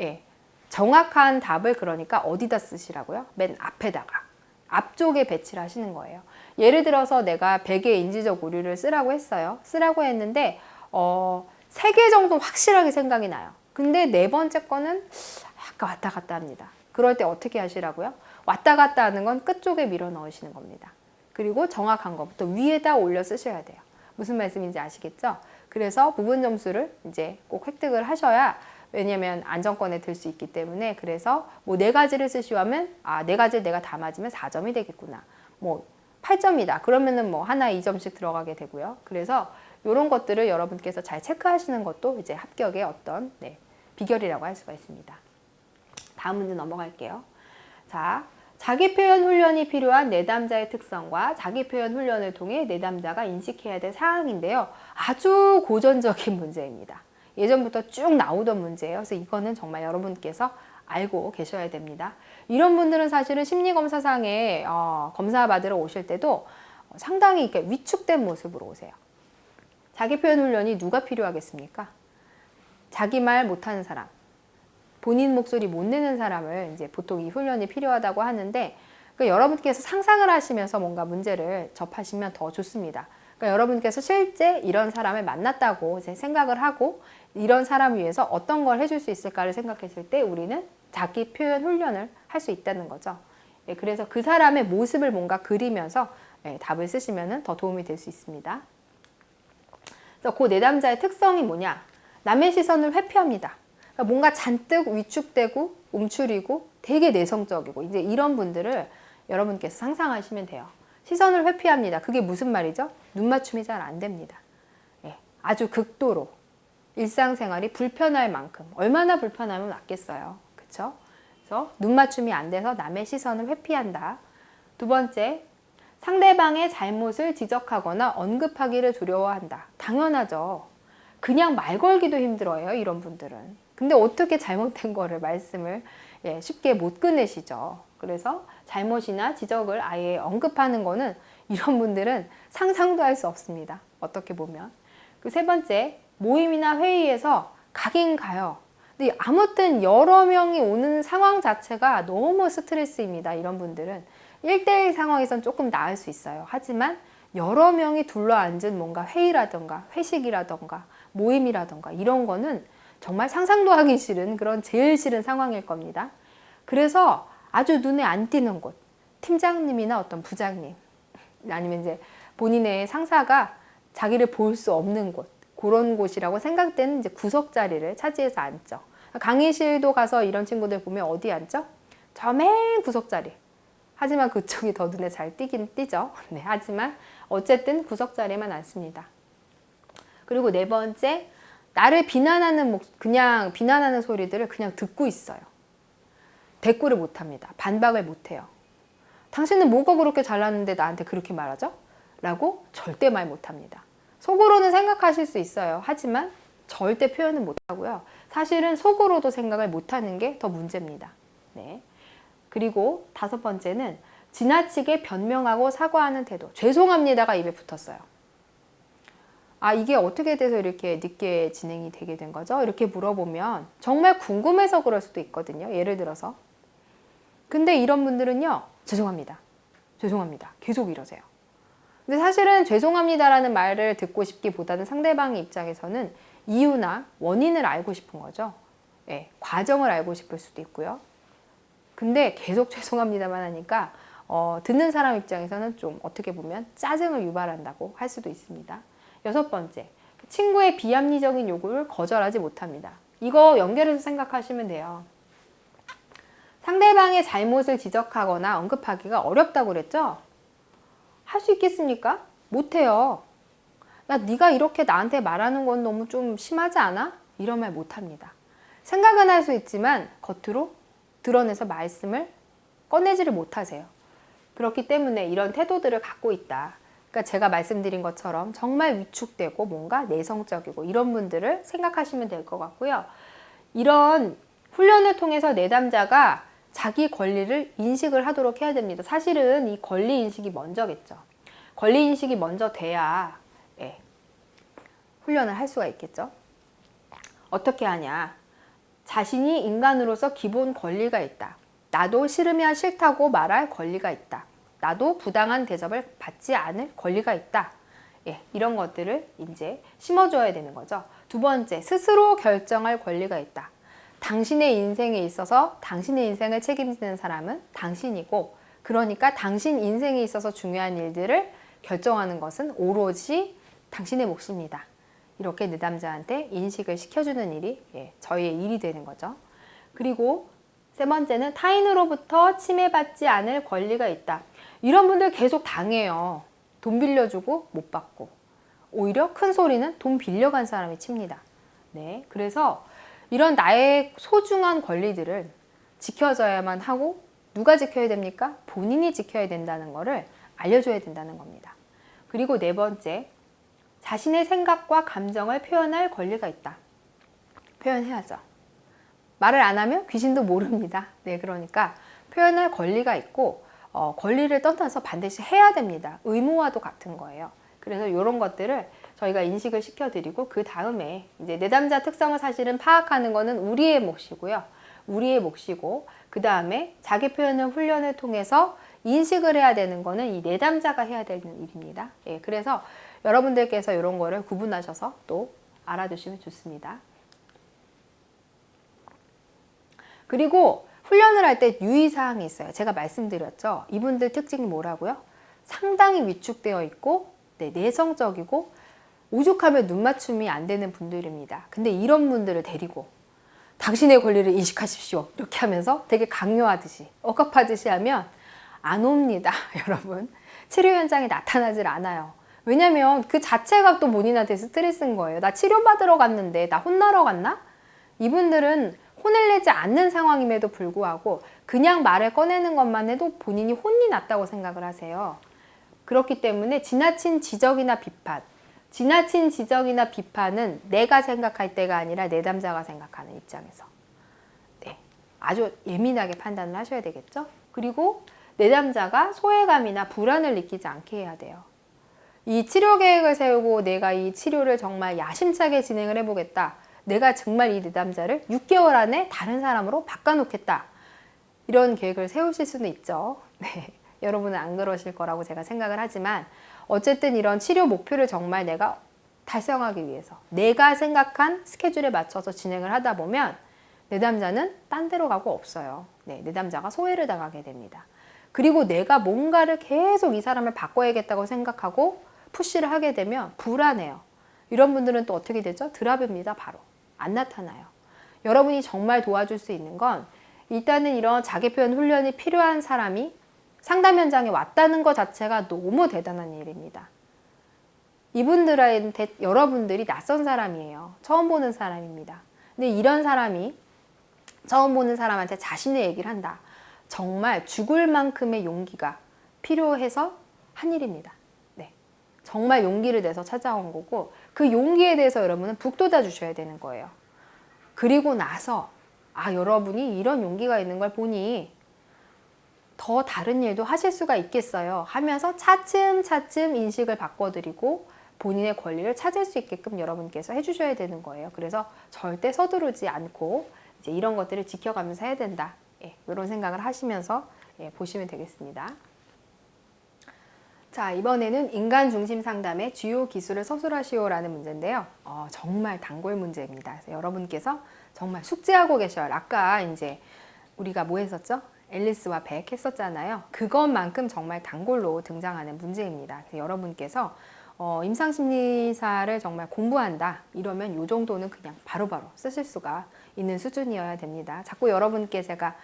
A: 예, 정확한 답을 그러니까 어디다 쓰시라고요? 맨 앞에다가, 앞쪽에 배치를 하시는 거예요. 예를 들어서 내가 100의 인지적 오류를 쓰라고 했어요. 쓰라고 했는데 3개 정도 확실하게 생각이 나요. 근데 네 번째 거는 약간 왔다 갔다 합니다. 그럴 때 어떻게 하시라고요? 왔다 갔다 하는 건 끝쪽에 밀어 넣으시는 겁니다. 그리고 정확한 것부터 위에다 올려 쓰셔야 돼요. 무슨 말씀인지 아시겠죠? 그래서 부분 점수를 이제 꼭 획득을 하셔야, 왜냐면 안정권에 들 수 있기 때문에. 그래서 뭐 4가지를 쓰시오 하면 4가지 내가 다 맞으면 4점이 되겠구나. 뭐 8점이다. 그러면은 뭐 하나 2점씩 들어가게 되고요. 그래서 이런 것들을 여러분께서 잘 체크하시는 것도 이제 합격의 어떤 비결이라고 할 수가 있습니다. 다음 문제 넘어갈게요. 자, 자기 표현 훈련이 필요한 내담자의 특성과 자기 표현 훈련을 통해 내담자가 인식해야 될 사항인데요. 아주 고전적인 문제입니다. 예전부터 쭉 나오던 문제예요. 그래서 이거는 정말 여러분께서 알고 계셔야 됩니다. 이런 분들은 사실은 심리검사상에 검사 받으러 오실 때도 상당히 이렇게 위축된 모습으로 오세요. 자기 표현 훈련이 누가 필요하겠습니까? 자기 말 못하는 사람, 본인 목소리 못 내는 사람을 이제 보통 이 훈련이 필요하다고 하는데, 그러니까 여러분께서 상상을 하시면서 뭔가 문제를 접하시면 더 좋습니다. 그러니까 여러분께서 실제 이런 사람을 만났다고 이제 생각을 하고 이런 사람을 위해서 어떤 걸 해줄 수 있을까를 생각했을 때 우리는 자기 표현 훈련을 할 수 있다는 거죠. 그래서 그 사람의 모습을 뭔가 그리면서 답을 쓰시면 더 도움이 될 수 있습니다. 그래서 그 내담자의 특성이 뭐냐? 남의 시선을 회피합니다. 그러니까 뭔가 잔뜩 위축되고 움츠리고 되게 내성적이고 이제 이런 분들을 여러분께서 상상하시면 돼요. 시선을 회피합니다. 그게 무슨 말이죠? 눈 맞춤이 잘 안 됩니다. 아주 극도로 일상생활이 불편할 만큼, 얼마나 불편하면 낫겠어요. 그쵸? 그래서 눈 맞춤이 안 돼서 남의 시선을 회피한다. 두 번째, 상대방의 잘못을 지적하거나 언급하기를 두려워한다. 당연하죠. 그냥 말 걸기도 힘들어요, 이런 분들은. 근데 어떻게 잘못된 거를 말씀을 쉽게 못 꺼내시죠. 그래서 잘못이나 지적을 아예 언급하는 거는 이런 분들은 상상도 할 수 없습니다. 어떻게 보면. 그 세 번째, 모임이나 회의에서 가긴 가요. 근데 아무튼 여러 명이 오는 상황 자체가 너무 스트레스입니다. 이런 분들은 1대1 상황에선 조금 나을 수 있어요. 하지만 여러 명이 둘러앉은 뭔가 회의라던가 회식이라던가 모임이라던가 이런 거는 정말 상상도 하기 싫은 그런 제일 싫은 상황일 겁니다. 그래서 아주 눈에 안 띄는 곳, 팀장님이나 어떤 부장님, 아니면 이제 본인의 상사가 자기를 볼 수 없는 곳, 그런 곳이라고 생각되는 이제 구석 자리를 차지해서 앉죠. 강의실도 가서 이런 친구들 보면 어디 앉죠? 저 맨 구석 자리. 하지만 그쪽이 더 눈에 잘 띄긴 띄죠. 하지만 어쨌든 구석 자리에만 앉습니다. 그리고 네 번째, 나를 비난하는 그냥 비난하는 소리들을 그냥 듣고 있어요. 대꾸를 못합니다. 반박을 못해요. 당신은 뭐가 그렇게 잘났는데 나한테 그렇게 말하죠? 라고 절대 말 못합니다. 속으로는 생각하실 수 있어요. 하지만 절대 표현은 못하고요. 사실은 속으로도 생각을 못하는 게 더 문제입니다. 그리고 다섯 번째는 지나치게 변명하고 사과하는 태도. 죄송합니다가 입에 붙었어요. 이게 어떻게 돼서 이렇게 늦게 진행이 되게 된 거죠? 이렇게 물어보면 정말 궁금해서 그럴 수도 있거든요. 예를 들어서. 근데 이런 분들은요, 죄송합니다. 죄송합니다. 계속 이러세요. 근데 사실은 죄송합니다라는 말을 듣고 싶기보다는 상대방의 입장에서는 이유나 원인을 알고 싶은 거죠. 과정을 알고 싶을 수도 있고요. 근데 계속 죄송합니다만 하니까 듣는 사람 입장에서는 좀 어떻게 보면 짜증을 유발한다고 할 수도 있습니다. 여섯 번째, 친구의 비합리적인 요구를 거절하지 못합니다. 이거 연결해서 생각하시면 돼요. 상대방의 잘못을 지적하거나 언급하기가 어렵다고 그랬죠? 할 수 있겠습니까? 못해요. 야, 네가 이렇게 나한테 말하는 건 너무 좀 심하지 않아? 이런 말 못합니다. 생각은 할 수 있지만 겉으로 드러내서 말씀을 꺼내지를 못하세요. 그렇기 때문에 이런 태도들을 갖고 있다. 그러니까 제가 말씀드린 것처럼 정말 위축되고 뭔가 내성적이고 이런 분들을 생각하시면 될 것 같고요. 이런 훈련을 통해서 내담자가 자기 권리를 인식을 하도록 해야 됩니다. 사실은 이 권리 인식이 먼저겠죠. 권리 인식이 먼저 돼야 훈련을 할 수가 있겠죠. 어떻게 하냐? 자신이 인간으로서 기본 권리가 있다. 나도 싫으면 싫다고 말할 권리가 있다. 나도 부당한 대접을 받지 않을 권리가 있다. 이런 것들을 이제 심어줘야 되는 거죠. 두 번째, 스스로 결정할 권리가 있다. 당신의 인생에 있어서 당신의 인생을 책임지는 사람은 당신이고, 그러니까 당신 인생에 있어서 중요한 일들을 결정하는 것은 오로지 당신의 몫입니다. 이렇게 내담자한테 인식을 시켜주는 일이 저희의 일이 되는 거죠. 그리고 세 번째는 타인으로부터 침해받지 않을 권리가 있다. 이런 분들 계속 당해요. 돈 빌려주고 못 받고. 오히려 큰 소리는 돈 빌려간 사람이 칩니다. 네, 그래서 이런 나의 소중한 권리들을 지켜져야만 하고, 누가 지켜야 됩니까? 본인이 지켜야 된다는 것을 알려줘야 된다는 겁니다. 그리고 네 번째, 자신의 생각과 감정을 표현할 권리가 있다. 표현해야죠. 말을 안 하면 귀신도 모릅니다. 네, 그러니까 표현할 권리가 있고, 권리를 떠나서 반드시 해야 됩니다. 의무와도 같은 거예요. 그래서 이런 것들을 저희가 인식을 시켜드리고, 그 다음에 이제 내담자 특성을 사실은 파악하는 거는 우리의 몫이고요. 우리의 몫이고, 그 다음에 자기 표현을 훈련을 통해서 인식을 해야 되는 거는 이 내담자가 해야 되는 일입니다. 그래서 여러분들께서 이런 거를 구분하셔서 또 알아두시면 좋습니다. 그리고 훈련을 할 때 유의사항이 있어요. 제가 말씀드렸죠. 이분들 특징이 뭐라고요? 상당히 위축되어 있고 내성적이고 오죽하면 눈 맞춤이 안 되는 분들입니다. 근데 이런 분들을 데리고 당신의 권리를 인식하십시오. 이렇게 하면서 되게 강요하듯이 억압하듯이 하면 안 옵니다. 여러분. 치료 현장에 나타나질 않아요. 왜냐면 그 자체가 또 본인한테 스트레스인 거예요. 나 치료받으러 갔는데 나 혼나러 갔나? 이분들은 혼을 내지 않는 상황임에도 불구하고 그냥 말을 꺼내는 것만 해도 본인이 혼이 났다고 생각을 하세요. 그렇기 때문에 지나친 지적이나 비판, 지나친 지적이나 비판은 내가 생각할 때가 아니라 내담자가 생각하는 입장에서 아주 예민하게 판단을 하셔야 되겠죠. 그리고 내담자가 소외감이나 불안을 느끼지 않게 해야 돼요. 이 치료 계획을 세우고 내가 이 치료를 정말 야심차게 진행을 해보겠다. 내가 정말 이 내담자를 6개월 안에 다른 사람으로 바꿔놓겠다. 이런 계획을 세우실 수는 있죠. 네. 여러분은 안 그러실 거라고 제가 생각을 하지만 어쨌든 이런 치료 목표를 정말 내가 달성하기 위해서 내가 생각한 스케줄에 맞춰서 진행을 하다 보면 내담자는 딴 데로 가고 없어요. 내담자가 소외를 당하게 됩니다. 그리고 내가 뭔가를 계속 이 사람을 바꿔야겠다고 생각하고 푸시를 하게 되면 불안해요. 이런 분들은 또 어떻게 되죠? 드랍입니다. 바로. 안 나타나요. 여러분이 정말 도와줄 수 있는 건 일단은 이런 자기 표현 훈련이 필요한 사람이 상담 현장에 왔다는 것 자체가 너무 대단한 일입니다. 이분들한테 여러분들이 낯선 사람이에요. 처음 보는 사람입니다. 근데 이런 사람이 처음 보는 사람한테 자신의 얘기를 한다. 정말 죽을 만큼의 용기가 필요해서 한 일입니다. 정말 용기를 내서 찾아온 거고 그 용기에 대해서 여러분은 북돋아 주셔야 되는 거예요. 그리고 나서 여러분이 이런 용기가 있는 걸 보니 더 다른 일도 하실 수가 있겠어요 하면서 차츰차츰 인식을 바꿔드리고 본인의 권리를 찾을 수 있게끔 여러분께서 해주셔야 되는 거예요. 그래서 절대 서두르지 않고 이제 이런 것들을 지켜가면서 해야 된다. 이런 생각을 하시면서 보시면 되겠습니다. 자, 이번에는 인간 중심 상담의 주요 기술을 서술하시오라는 문제인데요. 정말 단골 문제입니다. 그래서 여러분께서 정말 숙지하고 계셔요. 아까 이제 우리가 뭐 했었죠? 앨리스와 백 했었잖아요. 그것만큼 정말 단골로 등장하는 문제입니다. 그래서 여러분께서 임상심리사를 정말 공부한다 이러면 이 정도는 그냥 바로바로 쓰실 수가 있는 수준이어야 됩니다. 자꾸 여러분께 제가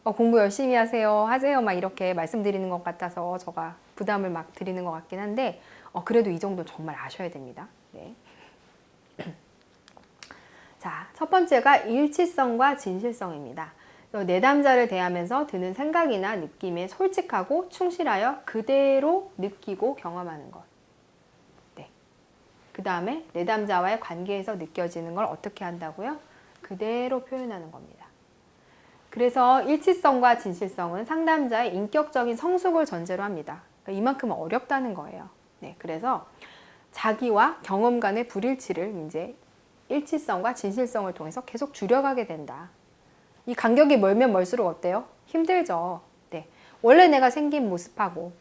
A: 공부 열심히 하세요 막 이렇게 말씀드리는 것 같아서 제가 부담을 막 드리는 것 같긴 한데 그래도 이 정도 정말 아셔야 됩니다. 네. 자, 첫 번째가 일치성과 진실성입니다. 내담자를 대하면서 드는 생각이나 느낌에 솔직하고 충실하여 그대로 느끼고 경험하는 것. 그 다음에 내담자와의 관계에서 느껴지는 걸 어떻게 한다고요? 그대로 표현하는 겁니다. 그래서 일치성과 진실성은 상담자의 인격적인 성숙을 전제로 합니다. 그러니까 이만큼 어렵다는 거예요. 네, 그래서 자기와 경험 간의 불일치를 이제 일치성과 진실성을 통해서 계속 줄여가게 된다. 이 간격이 멀면 멀수록 어때요? 힘들죠. 네. 원래 내가 생긴 모습하고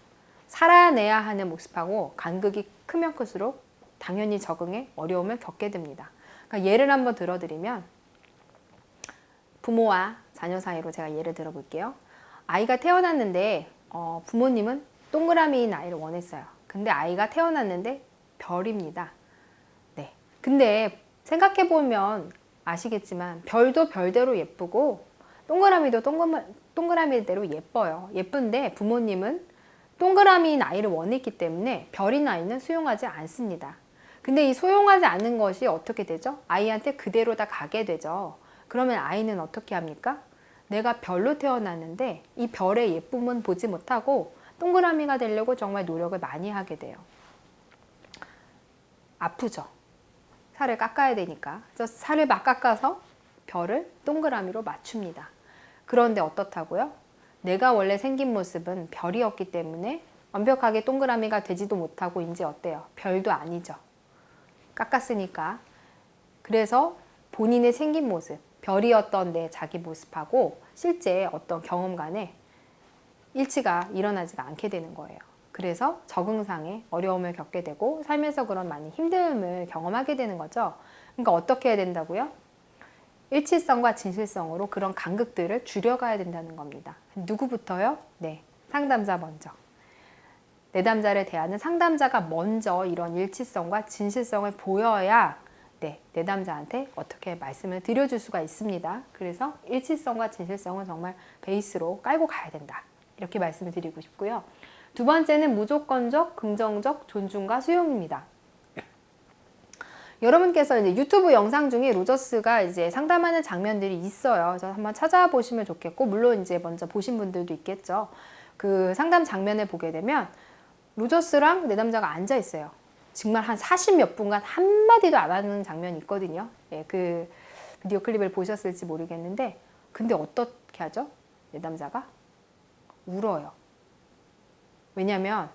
A: 살아내야 하는 모습하고 간극이 크면 클수록 당연히 적응에 어려움을 겪게 됩니다. 그러니까 예를 한번 들어드리면 부모와 자녀 사이로 제가 예를 들어볼게요. 아이가 태어났는데 부모님은 동그라미인 아이를 원했어요. 근데 아이가 태어났는데 별입니다. 네. 근데 생각해보면 아시겠지만 별도 별대로 예쁘고 동그라미도 동그라미대로 예뻐요. 예쁜데 부모님은 동그라미인 아이를 원했기 때문에 별인 아이는 수용하지 않습니다. 근데 이 수용하지 않는 것이 어떻게 되죠? 아이한테 그대로 다 가게 되죠. 그러면 아이는 어떻게 합니까? 내가 별로 태어났는데 이 별의 예쁨은 보지 못하고 동그라미가 되려고 정말 노력을 많이 하게 돼요. 아프죠? 살을 깎아야 되니까. 그래서 살을 막 깎아서 별을 동그라미로 맞춥니다. 그런데 어떻다고요? 내가 원래 생긴 모습은 별이었기 때문에 완벽하게 동그라미가 되지도 못하고 이제 어때요? 별도 아니죠. 깎았으니까. 그래서 본인의 생긴 모습, 별이었던 내 자기 모습하고 실제 어떤 경험 간에 일치가 일어나지가 않게 되는 거예요. 그래서 적응상의 어려움을 겪게 되고 살면서 그런 많은 힘듦을 경험하게 되는 거죠. 그러니까 어떻게 해야 된다고요? 일치성과 진실성으로 그런 간극들을 줄여가야 된다는 겁니다. 누구부터요? 네, 상담자 먼저. 내담자를 대하는 상담자가 먼저 이런 일치성과 진실성을 보여야 네, 내담자한테 어떻게 말씀을 드려줄 수가 있습니다. 그래서 일치성과 진실성은 정말 베이스로 깔고 가야 된다. 이렇게 말씀을 드리고 싶고요. 두 번째는 무조건적, 긍정적 존중과 수용입니다. 여러분께서 이제 유튜브 영상 중에 로저스가 이제 상담하는 장면들이 있어요. 그래서 한번 찾아보시면 좋겠고, 물론 이제 먼저 보신 분들도 있겠죠. 그 상담 장면을 보게 되면 로저스랑 내담자가 앉아 있어요. 정말 한 40몇 분간 한마디도 안 하는 장면이 있거든요. 예, 그 비디오 클립을 보셨을지 모르겠는데, 근데 어떻게 하죠? 내담자가 울어요. 왜냐면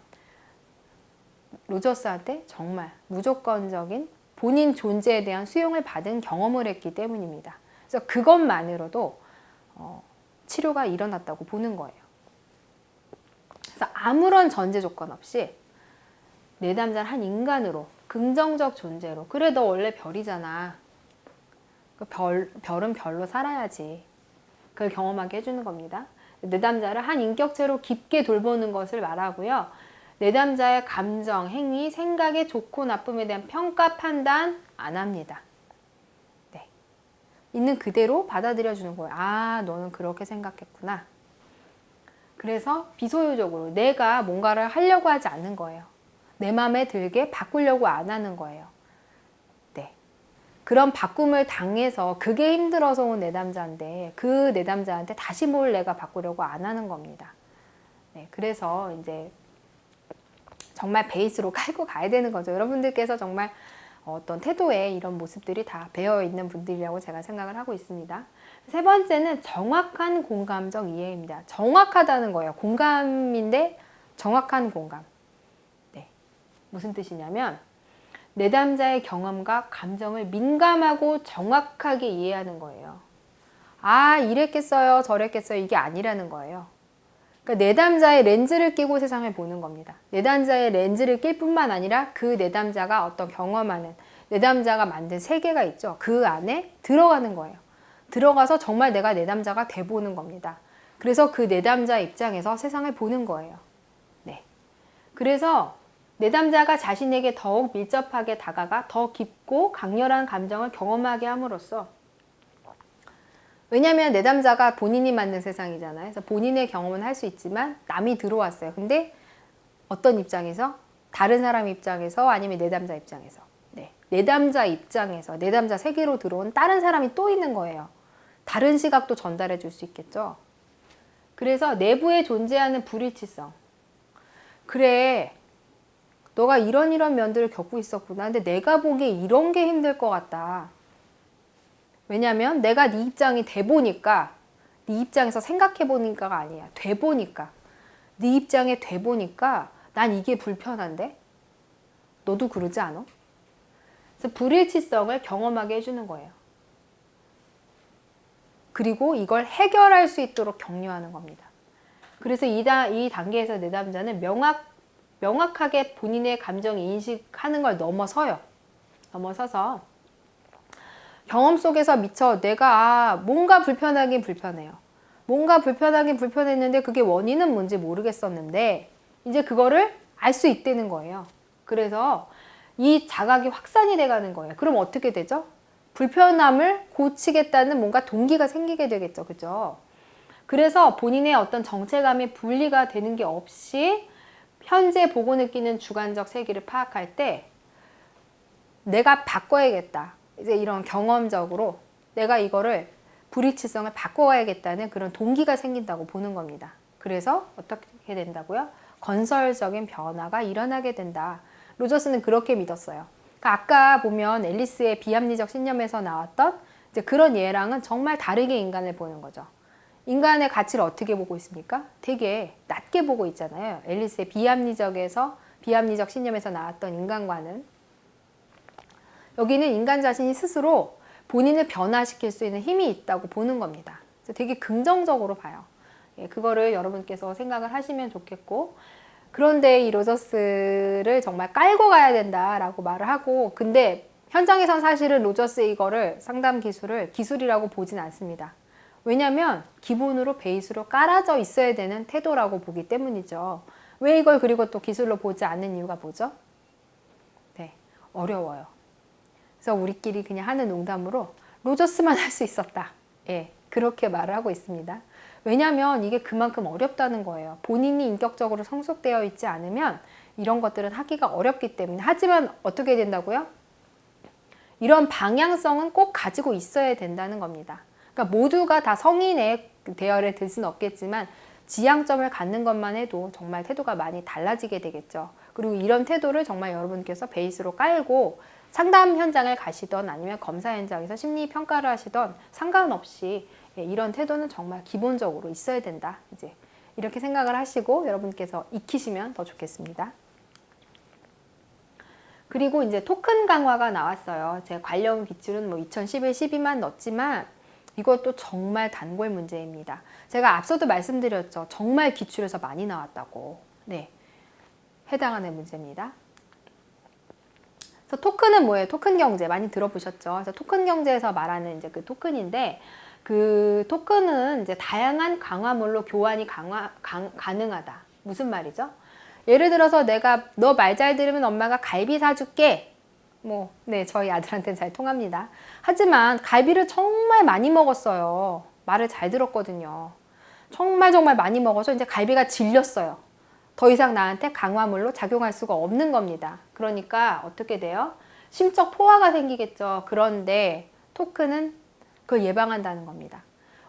A: 로저스한테 정말 무조건적인 본인 존재에 대한 수용을 받은 경험을 했기 때문입니다. 그래서 그것만으로도 치료가 일어났다고 보는 거예요. 그래서 아무런 전제 조건 없이 내담자를 한 인간으로, 긍정적 존재로, 그래 너 원래 별이잖아. 별은 별로 살아야지. 그걸 경험하게 해주는 겁니다. 내담자를 한 인격체로 깊게 돌보는 것을 말하고요. 내담자의 감정, 행위, 생각의 좋고 나쁨에 대한 평가, 판단 안 합니다. 네. 있는 그대로 받아들여주는 거예요. 아, 너는 그렇게 생각했구나. 그래서 비소유적으로 내가 뭔가를 하려고 하지 않는 거예요. 내 마음에 들게 바꾸려고 안 하는 거예요. 네. 그런 바꿈을 당해서 그게 힘들어서 온 내담자인데 그 내담자한테 다시 뭘 내가 바꾸려고 안 하는 겁니다. 네. 그래서 이제 정말 베이스로 깔고 가야 되는 거죠. 여러분들께서 정말 어떤 태도에 이런 모습들이 다 배어 있는 분들이라고 제가 생각을 하고 있습니다. 세 번째는 정확한 공감적 이해입니다. 정확하다는 거예요. 공감인데 정확한 공감. 네. 무슨 뜻이냐면 내담자의 경험과 감정을 민감하고 정확하게 이해하는 거예요. 아, 이랬겠어요, 저랬겠어요, 이게 아니라는 거예요. 그러니까 내담자의 렌즈를 끼고 세상을 보는 겁니다. 내담자의 렌즈를 낄 뿐만 아니라 그 내담자가 어떤 경험하는, 내담자가 만든 세계가 있죠. 그 안에 들어가는 거예요. 들어가서 정말 내가 내담자가 돼보는 겁니다. 그래서 그 내담자 입장에서 세상을 보는 거예요. 네. 그래서 내담자가 자신에게 더욱 밀접하게 다가가 더 깊고 강렬한 감정을 경험하게 함으로써, 왜냐하면 내담자가 본인이 만든 세상이잖아요. 그래서 본인의 경험은 할 수 있지만 남이 들어왔어요. 근데 어떤 입장에서? 다른 사람 입장에서, 아니면 내담자 입장에서. 네. 내담자 입장에서, 내담자 세계로 들어온 다른 사람이 또 있는 거예요. 다른 시각도 전달해 줄 수 있겠죠. 그래서 내부에 존재하는 불일치성. 그래, 너가 이런 면들을 겪고 있었구나. 근데 내가 보기에 이런 게 힘들 것 같다. 왜냐면 내가 네 입장이 돼 보니까, 네 네 입장에서 생각해 보니까가 아니야. 돼 보니까. 네 입장에 돼 보니까 난 이게 불편한데? 너도 그러지 않아? 그래서 불일치성을 경험하게 해주는 거예요. 그리고 이걸 해결할 수 있도록 격려하는 겁니다. 그래서 이 단계에서 내담자는 명확하게 본인의 감정 인식하는 걸 넘어서요. 넘어서서 경험 속에서 미처 내가 뭔가 불편하긴 불편해요. 뭔가 불편하긴 불편했는데 그게 원인은 뭔지 모르겠었는데 이제 그거를 알 수 있다는 거예요. 그래서 이 자각이 확산이 돼가는 거예요. 그럼 어떻게 되죠? 불편함을 고치겠다는 뭔가 동기가 생기게 되겠죠. 그죠? 그래서 본인의 어떤 정체감이 분리가 되는 게 없이 현재 보고 느끼는 주관적 세계를 파악할 때 내가 바꿔야겠다. 이제 이런 경험적으로 내가 이거를 불일치성을 바꿔야겠다는 그런 동기가 생긴다고 보는 겁니다. 그래서 어떻게 된다고요? 건설적인 변화가 일어나게 된다. 로저스는 그렇게 믿었어요. 그러니까 아까 보면 앨리스의 비합리적 신념에서 나왔던 이제 그런 예랑은 정말 다르게 인간을 보는 거죠. 인간의 가치를 어떻게 보고 있습니까? 되게 낮게 보고 있잖아요. 앨리스의 비합리적 신념에서 나왔던 인간과는 여기는 인간 자신이 스스로 본인을 변화시킬 수 있는 힘이 있다고 보는 겁니다. 그래서 되게 긍정적으로 봐요. 그거를 여러분께서 생각을 하시면 좋겠고, 그런데 이 로저스를 정말 깔고 가야 된다라고 말을 하고, 근데 현장에선 사실은 로저스의 이거를 상담 기술이라고 보진 않습니다. 왜냐면 기본으로 베이스로 깔아져 있어야 되는 태도라고 보기 때문이죠. 왜 이걸 그리고 또 기술로 보지 않는 이유가 뭐죠? 네, 어려워요. 그래서 우리끼리 그냥 하는 농담으로 로저스만 할 수 있었다. 예, 그렇게 말을 하고 있습니다. 왜냐하면 이게 그만큼 어렵다는 거예요. 본인이 인격적으로 성숙되어 있지 않으면 이런 것들은 하기가 어렵기 때문에. 하지만 어떻게 된다고요? 이런 방향성은 꼭 가지고 있어야 된다는 겁니다. 그러니까 모두가 다 성인의 대열에 들 수는 없겠지만 지향점을 갖는 것만 해도 정말 태도가 많이 달라지게 되겠죠. 그리고 이런 태도를 정말 여러분께서 베이스로 깔고 상담 현장을 가시던 아니면 검사 현장에서 심리 평가를 하시던 상관없이 이런 태도는 정말 기본적으로 있어야 된다. 이제 이렇게 생각을 하시고 여러분께서 익히시면 더 좋겠습니다. 그리고 이제 토큰 강화가 나왔어요. 제 관련 기출은 뭐 2011, 12만 넣었지만 이것도 정말 단골 문제입니다. 제가 앞서도 말씀드렸죠. 정말 기출에서 많이 나왔다고. 네, 해당하는 문제입니다. 그래서 토큰은 뭐예요? 토큰 경제 많이 들어보셨죠? 그래서 토큰 경제에서 말하는 이제 그 토큰인데 그 토큰은 이제 다양한 강화물로 교환이 가능하다. 무슨 말이죠? 예를 들어서 내가 너 말 잘 들으면 엄마가 갈비 사줄게. 네, 저희 아들한테는 잘 통합니다. 하지만 갈비를 정말 많이 먹었어요. 말을 잘 들었거든요. 정말 많이 먹어서 이제 갈비가 질렸어요. 더 이상 나한테 강화물로 작용할 수가 없는 겁니다. 그러니까 어떻게 돼요? 심적 포화가 생기겠죠. 그런데 토큰은 그걸 예방한다는 겁니다.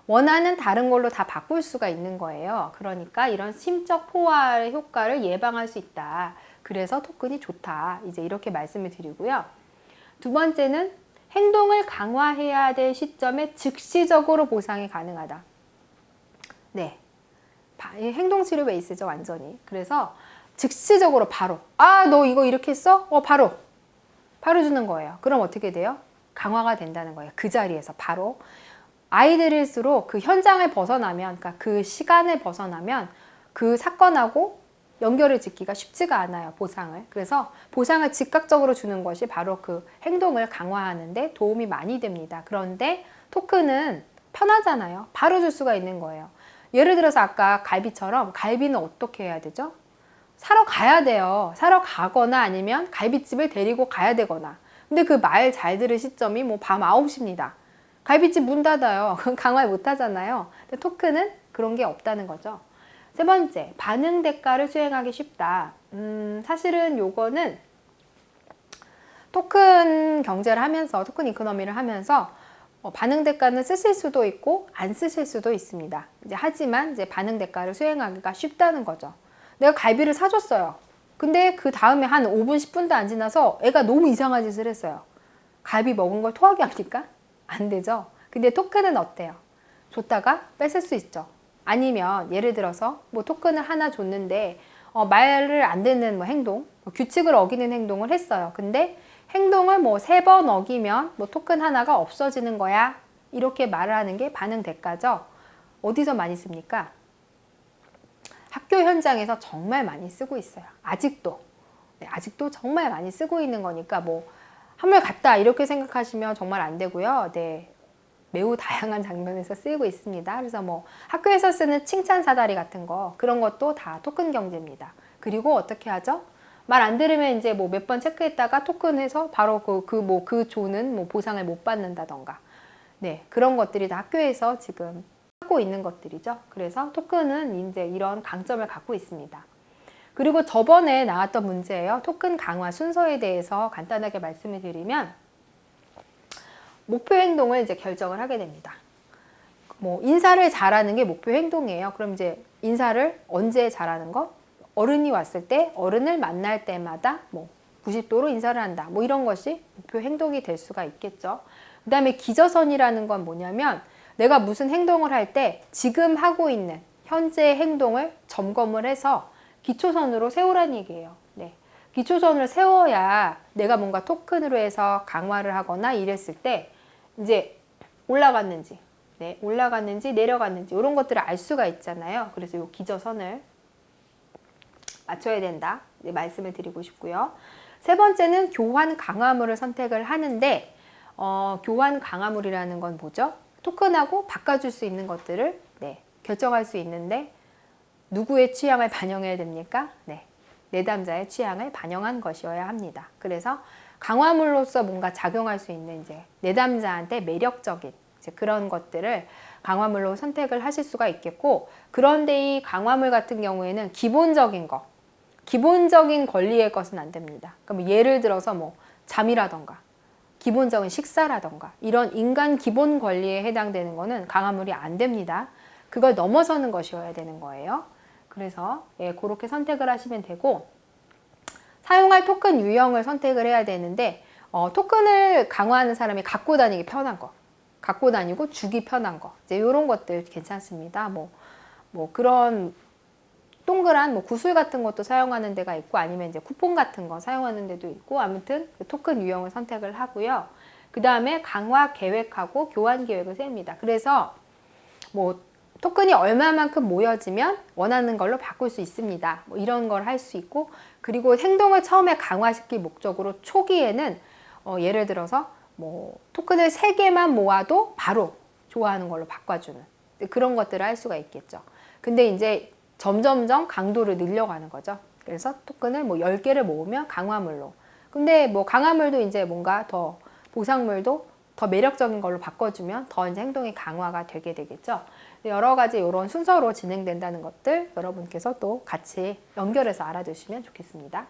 A: 원하는 다른 걸로 다 바꿀 수가 있는 거예요. 그러니까 이런 심적 포화의 효과를 예방할 수 있다. 그래서 토큰이 좋다. 이제 이렇게 말씀을 드리고요. 두 번째는 행동을 강화해야 될 시점에 즉시적으로 보상이 가능하다. 네. 행동치료 베이스죠, 완전히. 그래서 즉시적으로 바로 너 이거 이렇게 했어? 바로 주는 거예요. 그럼 어떻게 돼요? 강화가 된다는 거예요. 그 자리에서 바로. 아이들일수록 그 현장을 벗어나면, 그러니까 그 시간을 벗어나면 그 사건하고 연결을 짓기가 쉽지가 않아요, 보상을. 그래서 보상을 즉각적으로 주는 것이 바로 그 행동을 강화하는데 도움이 많이 됩니다. 그런데 토큰은 편하잖아요. 바로 줄 수가 있는 거예요. 예를 들어서 아까 갈비처럼 갈비는 어떻게 해야 되죠? 사러 가야 돼요. 사러 가거나 아니면 갈비집을 데리고 가야 되거나. 근데 그 말 잘 들을 시점이 뭐 밤 9시입니다. 갈비집 문 닫아요. 그건 강화 못 하잖아요. 근데 토큰은 그런 게 없다는 거죠. 세 번째, 반응 대가를 수행하기 쉽다. 사실은 요거는 토큰 경제를 하면서, 토큰 이코노미를 하면서 반응 대가는 쓰실 수도 있고 안 쓰실 수도 있습니다. 하지만 이제 반응 대가를 수행하기가 쉽다는 거죠. 내가 갈비를 사줬어요. 근데 그 다음에 한 5분, 10분도 안 지나서 애가 너무 이상한 짓을 했어요. 갈비 먹은 걸 토하게 합니까? 안 되죠. 근데 토큰은 어때요? 줬다가 뺏을 수 있죠. 아니면 예를 들어서 뭐 토큰을 하나 줬는데 말을 안 듣는 뭐 행동, 규칙을 어기는 행동을 했어요. 근데 행동을 뭐 3번 어기면 뭐 토큰 하나가 없어지는 거야. 이렇게 말을 하는 게 반응 대가죠. 어디서 많이 씁니까? 학교 현장에서 정말 많이 쓰고 있어요. 아직도. 네, 아직도 정말 많이 쓰고 있는 거니까 뭐 한물 갔다 이렇게 생각하시면 정말 안 되고요. 네. 매우 다양한 장면에서 쓰이고 있습니다. 그래서 뭐 학교에서 쓰는 칭찬 사다리 같은 거 그런 것도 다 토큰 경제입니다. 그리고 어떻게 하죠? 말 안 들으면 이제 뭐 몇 번 체크했다가 토큰해서 바로 그 조는 뭐 보상을 못 받는다던가. 네, 그런 것들이 다 학교에서 지금 하고 있는 것들이죠. 그래서 토큰은 이제 이런 강점을 갖고 있습니다. 그리고 저번에 나왔던 문제예요. 토큰 강화 순서에 대해서 간단하게 말씀을 드리면 목표 행동을 이제 결정을 하게 됩니다. 뭐 인사를 잘하는 게 목표 행동이에요. 그럼 이제 인사를 언제 잘하는 거? 어른이 왔을 때, 어른을 만날 때마다 뭐 90도로 인사를 한다. 뭐 이런 것이 목표 행동이 될 수가 있겠죠. 그 다음에 기저선이라는 건 뭐냐면 내가 무슨 행동을 할 때 지금 하고 있는 현재의 행동을 점검을 해서 기초선으로 세우라는 얘기예요. 네. 기초선을 세워야 내가 뭔가 토큰으로 해서 강화를 하거나 이랬을 때 이제 올라갔는지, 네, 올라갔는지 내려갔는지 이런 것들을 알 수가 있잖아요. 그래서 이 기저선을 맞춰야 된다. 네, 말씀을 드리고 싶고요. 세 번째는 교환 강화물을 선택을 하는데 교환 강화물이라는 건 뭐죠? 토큰하고 바꿔줄 수 있는 것들을 네, 결정할 수 있는데 누구의 취향을 반영해야 됩니까? 네, 내담자의 취향을 반영한 것이어야 합니다. 그래서 강화물로서 뭔가 작용할 수 있는 이제 내담자한테 매력적인 이제 그런 것들을 강화물로 선택을 하실 수가 있겠고, 그런데 이 강화물 같은 경우에는 기본적인 거, 기본적인 권리의 것은 안 됩니다. 그럼 예를 들어서 뭐 잠이라던가 기본적인 식사라던가 이런 인간 기본 권리에 해당되는 거는 강화물이 안 됩니다. 그걸 넘어서는 것이어야 되는 거예요. 그래서 예, 그렇게 선택을 하시면 되고, 사용할 토큰 유형을 선택을 해야 되는데 토큰을 강화하는 사람이 갖고 다니기 편한 거, 갖고 다니고 주기 편한 거, 이제 이런 것들 괜찮습니다. 뭐 그런 동그란 뭐 구슬 같은 것도 사용하는 데가 있고, 아니면 이제 쿠폰 같은 거 사용하는 데도 있고, 아무튼 그 토큰 유형을 선택을 하고요. 그 다음에 강화 계획하고 교환 계획을 세웁니다. 그래서 뭐 토큰이 얼마만큼 모여지면 원하는 걸로 바꿀 수 있습니다. 뭐 이런 걸 할 수 있고, 그리고 행동을 처음에 강화시킬 목적으로 초기에는 예를 들어서 뭐 토큰을 3개만 모아도 바로 좋아하는 걸로 바꿔주는 그런 것들을 할 수가 있겠죠. 근데 이제 점점점 강도를 늘려가는 거죠. 그래서 토큰을 뭐 10개를 모으면 강화물로. 근데 뭐 강화물도 이제 뭔가 더 보상물도 더 매력적인 걸로 바꿔주면 더 이제 행동이 강화가 되게 되겠죠. 여러 가지 이런 순서로 진행된다는 것들 여러분께서 또 같이 연결해서 알아두시면 좋겠습니다.